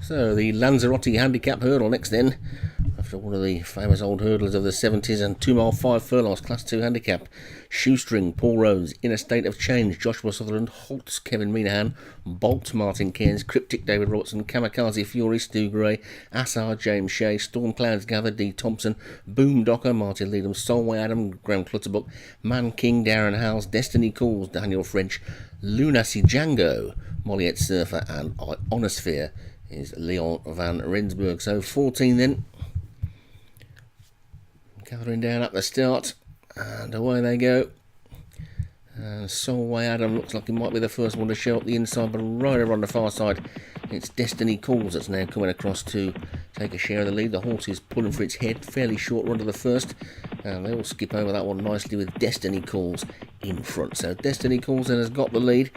So the Lanzarote Handicap hurdle next then, after one of the famous old hurdlers of the 70s, and 2 mile 5 furlongs Class 2 Handicap. Shoestring, Paul Rhodes, In a State of Change, Joshua Sutherland, Holtz, Kevin Minahan, Bolt, Martin Cairns, Cryptic, David Robertson, Kamikaze Fury, Stu Gray, Assar, James Shea, Storm Clouds Gather, D Thompson, Boom Docker, Martin Leadham, Solway Adam, Graham Clutterbuck, Man King, Darren Howells, Destiny Calls, Daniel French, Lunacy Django, Molliet Surfer, and Ionosphere is Leon van Rensburg. So 14 then, gathering down at the start, and away they go. And Solway Adam looks like he might be the first one to show up the inside, but right over on the far side it's Destiny Calls that's now coming across to take a share of the lead. The horse is pulling for its head, fairly short run to the first, and they all skip over that one nicely with Destiny Calls in front. So Destiny Calls then has got the lead,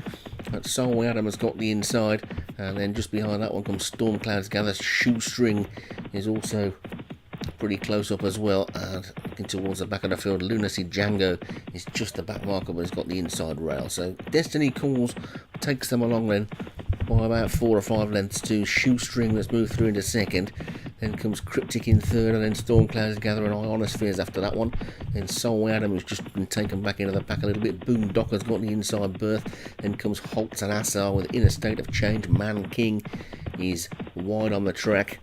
but Solway Adam has got the inside, and then just behind that one comes Storm Clouds Gather. Shoestring is also pretty close up as well, and looking towards the back of the field, Lunacy Django is just the back marker, but he's got the inside rail. So Destiny Calls takes them along then by about 4 or 5 lengths to Shoestring, that's moved through into second. Then comes Cryptic in third, and then Storm Clouds Gather and Ionospheres after that one. Then Solway Adam, who's just been taken back into the pack a little bit. Boom Docker's got the inside berth. Then comes Holtz and Assar with In a State of Change. Man King is wide on the track,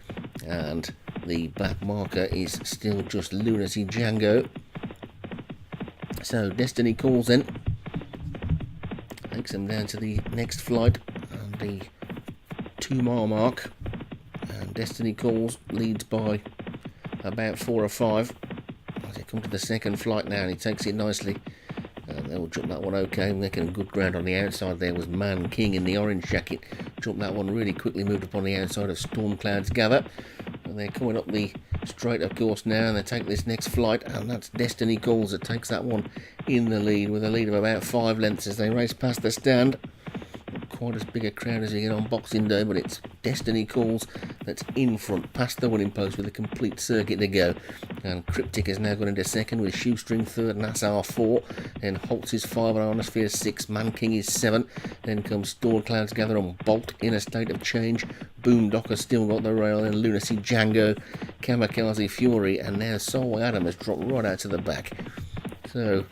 and the back marker is still just Lunacy Django. So Destiny Calls then takes them down to the next flight and the 2 mile mark, and Destiny Calls leads by about 4 or 5 as they come to the second flight now, and he takes it nicely, and they'll jump that one okay, making good ground on the outside. There was Man King in the orange jacket, jumped that one really quickly, moved up on the outside of Storm Clouds Gather. And they're coming up the straight, of course, now, and they take this next flight, and that's Destiny Calls that takes that one in the lead, with a lead of about 5 lengths as they race past the stand. Not quite as big a crowd as you get on Boxing Day, but it's Destiny Calls that's in front, past the winning post with a complete circuit to go. And Cryptic has now gone into second, with Shoestring third and Assar 4. Then Holtz is 5 and Ionosphere 6. Man King is 7. Then comes Storm Clouds Gather on Bolt, In a State of Change. Boom Docker still got the rail, and Lunacy Django, Kamikaze Fury, and now Solway Adam has dropped right out to the back. So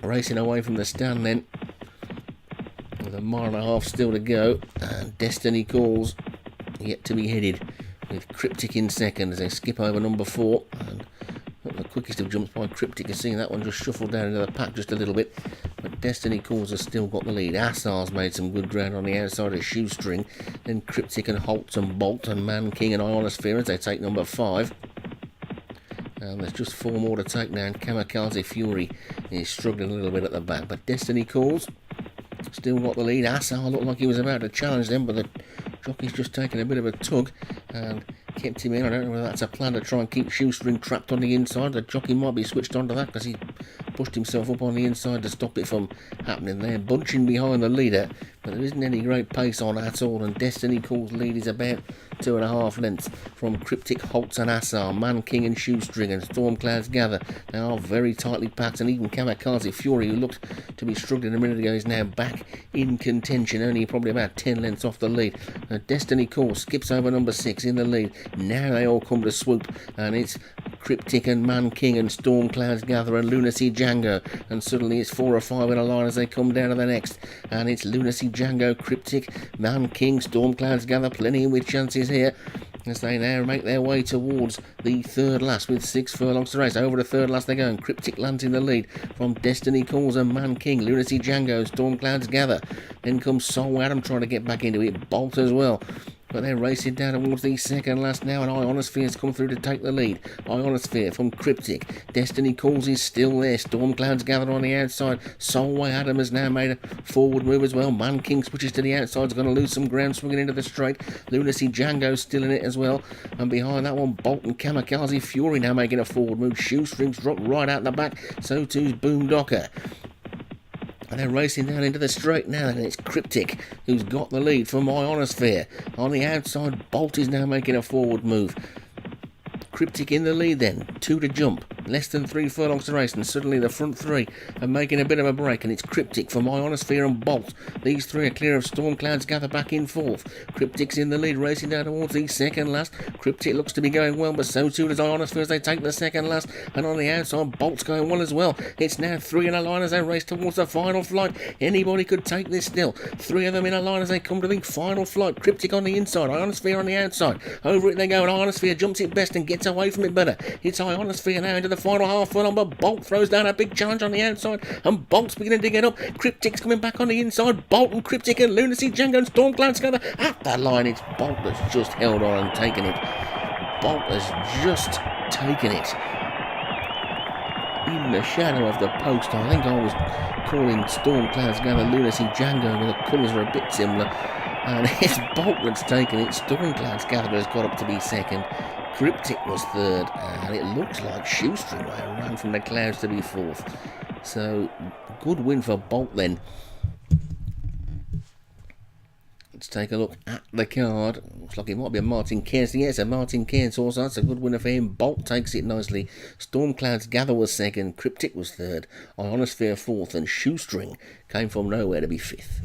racing away from the stand then, with 1.5 miles still to go, and Destiny Calls yet to be headed, with Cryptic in second as they skip over number 4. And not the quickest of jumps by Cryptic, has seen that one just shuffle down into the pack just a little bit, but Destiny Calls has still got the lead. Assar's made some good ground on the outside of Shoestring. Then Cryptic and Holtz and Bolt and Man King and Ionosphere as they take number 5. And there's just 4 more to take now, and Kamikaze Fury is struggling a little bit at the back, but Destiny Calls still got the lead. Assar looked like he was about to challenge them, but the jockey's just taken a bit of a tug and kept him in. I don't know whether that's a plan to try and keep Shoestring trapped on the inside. The jockey might be switched onto that because he pushed himself up on the inside to stop it from happening there, bunching behind the leader, but there isn't any great pace on at all, and Destiny Calls lead is about 2.5 lengths from Cryptic, Holtz and Assar. Man King and Shoestring and Storm Clouds Gather now very tightly packed, and even Kamikaze Fury, who looked to be struggling a minute ago, is now back in contention, only probably about 10 lengths off the lead. Destiny Calls skips over number 6 in the lead. Now they all come to swoop, and it's Cryptic and Man King and Storm Clouds Gather and Lunacy Django, and suddenly it's 4 or 5 in a line as they come down to the next, and it's Lunacy Django, Cryptic, Man King, Storm Clouds Gather, plenty with chances here as they now make their way towards the third last with 6 furlongs to race. Over the third last they go, and Cryptic lands in the lead from Destiny Calls and Man King, Lunacy Django, Storm Clouds Gather. Then comes Solway Adam trying to get back into it, Bolt as well. But they're racing down towards the second last now, and Ionosphere's come through to take the lead. Ionosphere from Cryptic. Destiny Calls is still there. Storm Clouds Gather on the outside. Solway Adam has now made a forward move as well. Man King switches to the outside. Is going to lose some ground swinging into the straight. Lunacy Django still in it as well. And behind that one, Bolt and Kamikaze Fury now making a forward move. Shoestrings dropped right out the back. So too's Boom Docker. And they're racing down into the straight now, and it's Cryptic who's got the lead from Ionosphere. On the outside, Bolt is now making a forward move. Cryptic in the lead then, 2 to jump. Less than 3 furlongs to race, and suddenly the front three are making a bit of a break, and it's Cryptic for My Ionosphere and Bolt. These three are clear of Storm Clouds Gather back in fourth. Cryptic's in the lead, racing down towards the second last. Cryptic looks to be going well, but so too does Ionosphere as they take the second last, and on the outside Bolt's going well as well. It's now 3 in a line as they race towards the final flight. Anybody could take this still. 3 of them in a line as they come to the final flight. Cryptic on the inside, Ionosphere on the outside. Over it they go, and Ionosphere jumps it best and gets away from it better. It's Ionosphere now into the final half furlong, but Bolt throws down a big challenge on the outside, and Bolt's beginning to get up. Cryptic's coming back on the inside. Bolt and Cryptic and Lunacy Django and Storm Clouds together at the line. It's Bolt that's just held on and taken it. Bolt has just taken it. In the shadow of the post, I think I was calling Storm Clouds Gather Lunacy Django, where the colours are a bit similar. And it's Bolt that's taken it. Storm Clouds Gather has got up to be second. Cryptic was third, and it looks like Shoestring ran from the clouds to be fourth. So, good win for Bolt then. Let's take a look at the card. Looks like it might be a Martin Cairns. Yes, a Martin Cairns horse. That's a good winner for him. Bolt takes it nicely. Storm Clouds Gather was second. Cryptic was third. Ionosphere fourth. And Shoestring came from nowhere to be fifth.